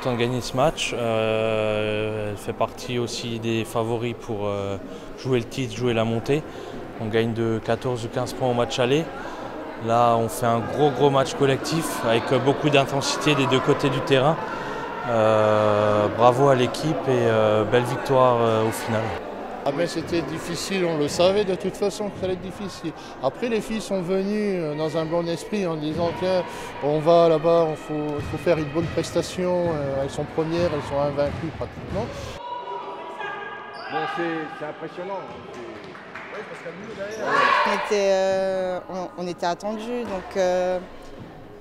content de gagner ce match. Elle fait partie aussi des favoris pour jouer le titre, jouer la montée. On gagne de 14 ou 15 points au match aller. Là, on fait un gros match collectif avec beaucoup d'intensité des deux côtés du terrain. Bravo à l'équipe et belle victoire au final. Ah ben c'était difficile, on le savait de toute façon que ça allait être difficile. Après les filles sont venues dans un bon esprit en disant tiens on va là-bas, il faut faire une bonne prestation, elles sont premières, elles sont invaincues pratiquement. Bon c'est impressionnant. On était attendus, donc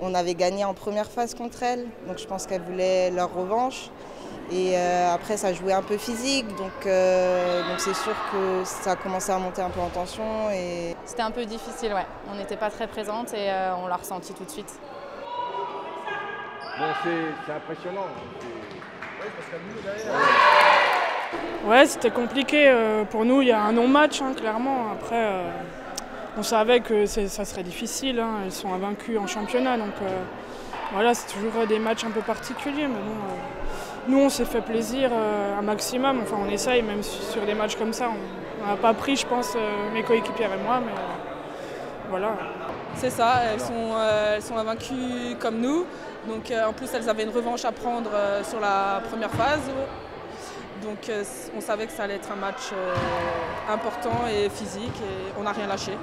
on avait gagné en première phase contre elles, donc je pense qu'elles voulaient leur revanche. Et après ça jouait un peu physique, donc c'est sûr que ça a commencé à monter un peu en tension. C'était un peu difficile, ouais. On n'était pas très présentes et on l'a ressenti tout de suite. Bon c'est impressionnant. Ouais, c'était compliqué pour nous, il y a un non-match clairement. Après, on savait que ça serait difficile, elles sont invaincues en championnat, donc voilà, c'est toujours des matchs un peu particuliers. Mais bon, nous on s'est fait plaisir un maximum, enfin on essaye, même sur des matchs comme ça, on n'a pas pris je pense mes coéquipières et moi, mais voilà. C'est ça, elles sont invaincues comme nous, donc en plus elles avaient une revanche à prendre sur la première phase. Donc on savait que ça allait être un match important et physique et on n'a rien lâché.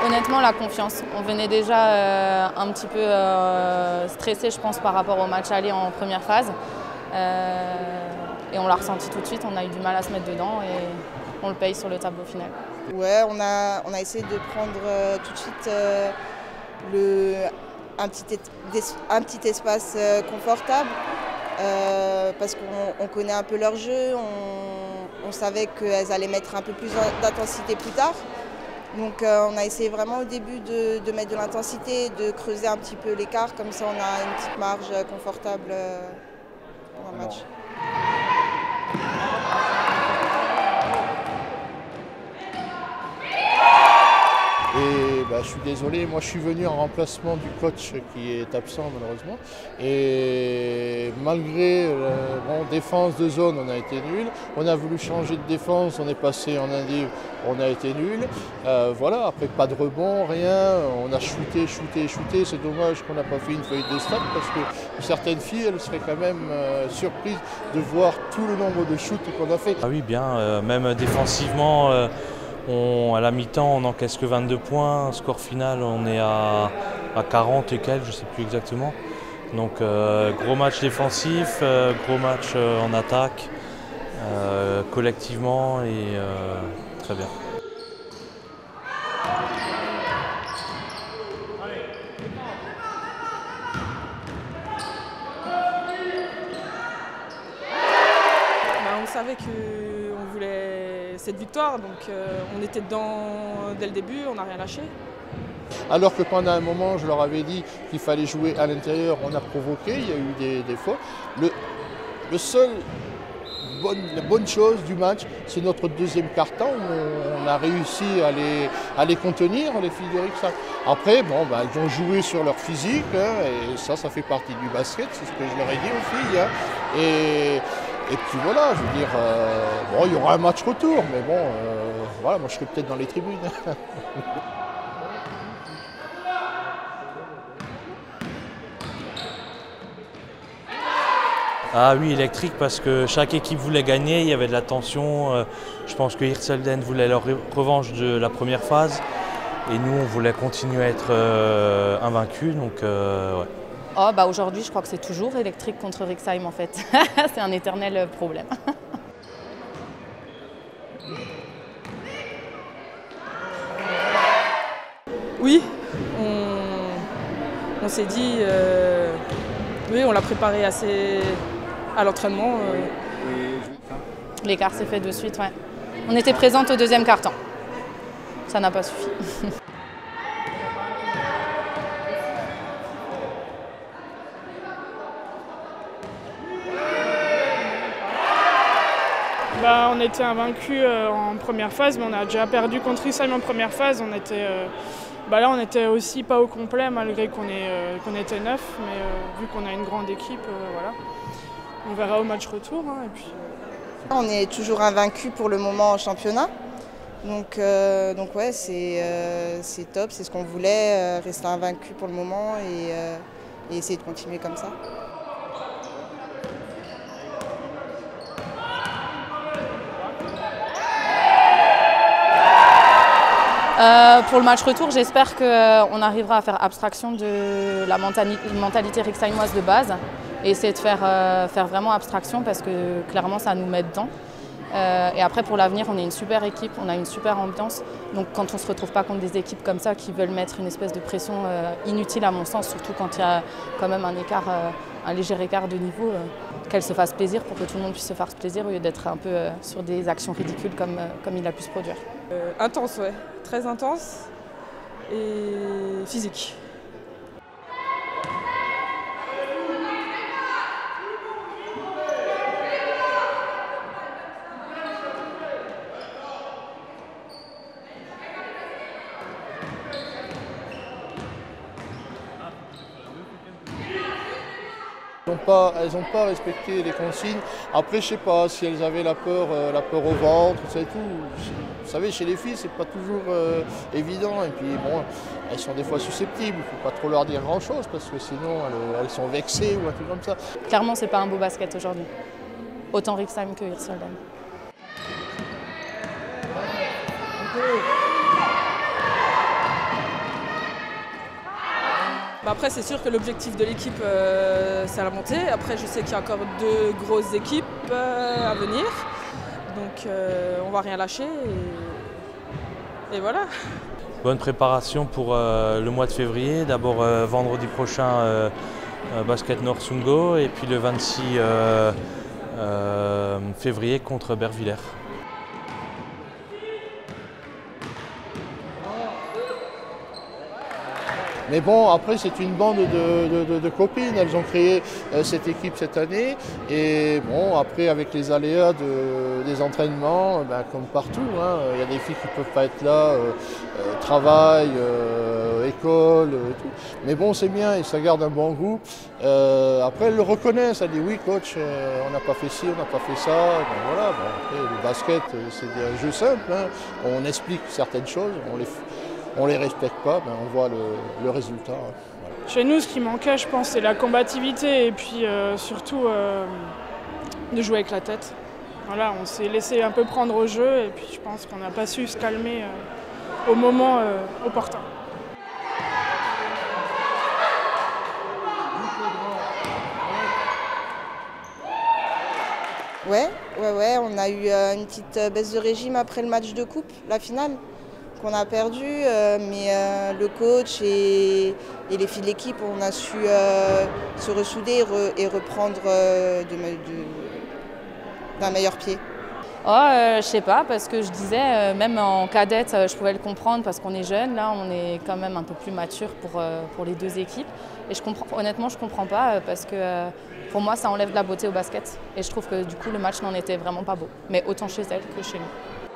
Honnêtement, la confiance. On venait déjà un petit peu stressé, je pense, par rapport au match aller en première phase. Et on l'a ressenti tout de suite, on a eu du mal à se mettre dedans et on le paye sur le tableau final. Ouais, on a essayé de prendre tout de suite un petit espace confortable parce qu'on connaît un peu leur jeu, on savait qu'elles allaient mettre un peu plus d'intensité plus tard. Donc on a essayé vraiment au début de mettre de l'intensité, de creuser un petit peu l'écart, comme ça on a une petite marge confortable pour un match. Et je suis désolé, moi je suis venu en remplacement du coach qui est absent malheureusement. Et malgré défense de zone, on a été nul. On a voulu changer de défense, on est passé en indiv, on a été nul. Voilà, après pas de rebond, rien. On a shooté. C'est dommage qu'on n'a pas fait une feuille de stats parce que certaines filles, elles seraient quand même surprises de voir tout le nombre de shoots qu'on a fait. Ah oui, bien, même défensivement. À la mi-temps, on n'encaisse que 22 points. Score final, on est à 40 et quelques, je ne sais plus exactement. Donc gros match défensif, gros match en attaque, collectivement et très bien. On savait qu'on voulait cette victoire, donc on était dedans dès le début, on n'a rien lâché. Alors que pendant un moment, je leur avais dit qu'il fallait jouer à l'intérieur, on a provoqué, il y a eu des fautes. La bonne chose du match, c'est notre deuxième quart-temps où on a réussi à les contenir, les filles de Rixac. Après, elles ont joué sur leur physique, et ça fait partie du basket, c'est ce que je leur ai dit aux filles. Et puis voilà, je veux dire, il y aura un match retour, mais voilà, moi je serai peut-être dans les tribunes. Ah oui, électrique parce que chaque équipe voulait gagner, il y avait de la tension. Je pense que Hirstelden voulait leur revanche de la première phase et nous on voulait continuer à être invaincus, donc ouais. Oh, aujourd'hui, je crois que c'est toujours électrique contre Rixheim en fait. C'est un éternel problème. Oui, on s'est dit, oui, on l'a préparé assez à l'entraînement. L'écart s'est fait de suite, ouais. On était présente au deuxième quart-temps. Ça n'a pas suffi. On était invaincus en première phase, mais on a déjà perdu contre Ixheim en première phase. Là, on était aussi pas au complet malgré qu'on était 9, mais vu qu'on a une grande équipe, voilà. On verra au match retour. Et puis, On est toujours invaincus pour le moment en championnat. Donc ouais, c'est top, c'est ce qu'on voulait, rester invaincu pour le moment et essayer de continuer comme ça. Pour le match retour, j'espère qu'on arrivera à faire abstraction de la mentalité rixheimoise de base et essayer de faire vraiment abstraction parce que clairement ça nous met dedans. Et après pour l'avenir, on est une super équipe, on a une super ambiance. Donc quand on ne se retrouve pas contre des équipes comme ça qui veulent mettre une espèce de pression inutile à mon sens, surtout quand il y a quand même un léger écart de niveau, qu'elle se fasse plaisir pour que tout le monde puisse se faire plaisir au lieu d'être un peu sur des actions ridicules comme il a pu se produire. Intense, ouais. Très intense et physique. Elles n'ont pas respecté les consignes. Après, je ne sais pas si elles avaient la peur au ventre, ça et tout. Vous savez, chez les filles, c'est pas toujours évident. Et puis, bon, elles sont des fois susceptibles. Il ne faut pas trop leur dire grand-chose parce que sinon, elles sont vexées ou un truc comme ça. Clairement, c'est pas un beau basket aujourd'hui. Autant Rixheim que Hirsolden. Après, c'est sûr que l'objectif de l'équipe, c'est la montée. Après, je sais qu'il y a encore 2 grosses équipes à venir. Donc, on ne va rien lâcher. Et voilà. Bonne préparation pour le mois de février. D'abord, vendredi prochain, Basket Nord Sungo. Et puis le 26 février contre Bervillers. Mais bon, après, c'est une bande de copines. Elles ont créé cette équipe cette année. Et bon, après, avec les aléas des entraînements, comme partout, il y a des filles qui ne peuvent pas être là, travail, école, tout. Mais bon, c'est bien et ça garde un bon goût. Après, elles le reconnaissent. Elles disent oui, coach, on n'a pas fait ci, on n'a pas fait ça. Voilà. Après, le basket, c'est un jeu simple. On explique certaines choses. On ne les respecte pas, on voit le résultat. Voilà. Chez nous, ce qui manquait, je pense, c'est la combativité et puis surtout de jouer avec la tête. Voilà, on s'est laissé un peu prendre au jeu et puis je pense qu'on n'a pas su se calmer au moment opportun. Ouais, on a eu une petite baisse de régime après le match de coupe, la finale, qu'on a perdu, mais le coach et les filles de l'équipe, on a su se ressouder et reprendre d'un meilleur pied. Je sais pas, parce que je disais, même en cadette, je pouvais le comprendre parce qu'on est jeune, là on est quand même un peu plus mature pour les 2 équipes. Et honnêtement, je comprends pas parce que pour moi ça enlève de la beauté au basket. Et je trouve que du coup le match n'en était vraiment pas beau, mais autant chez elle que chez nous.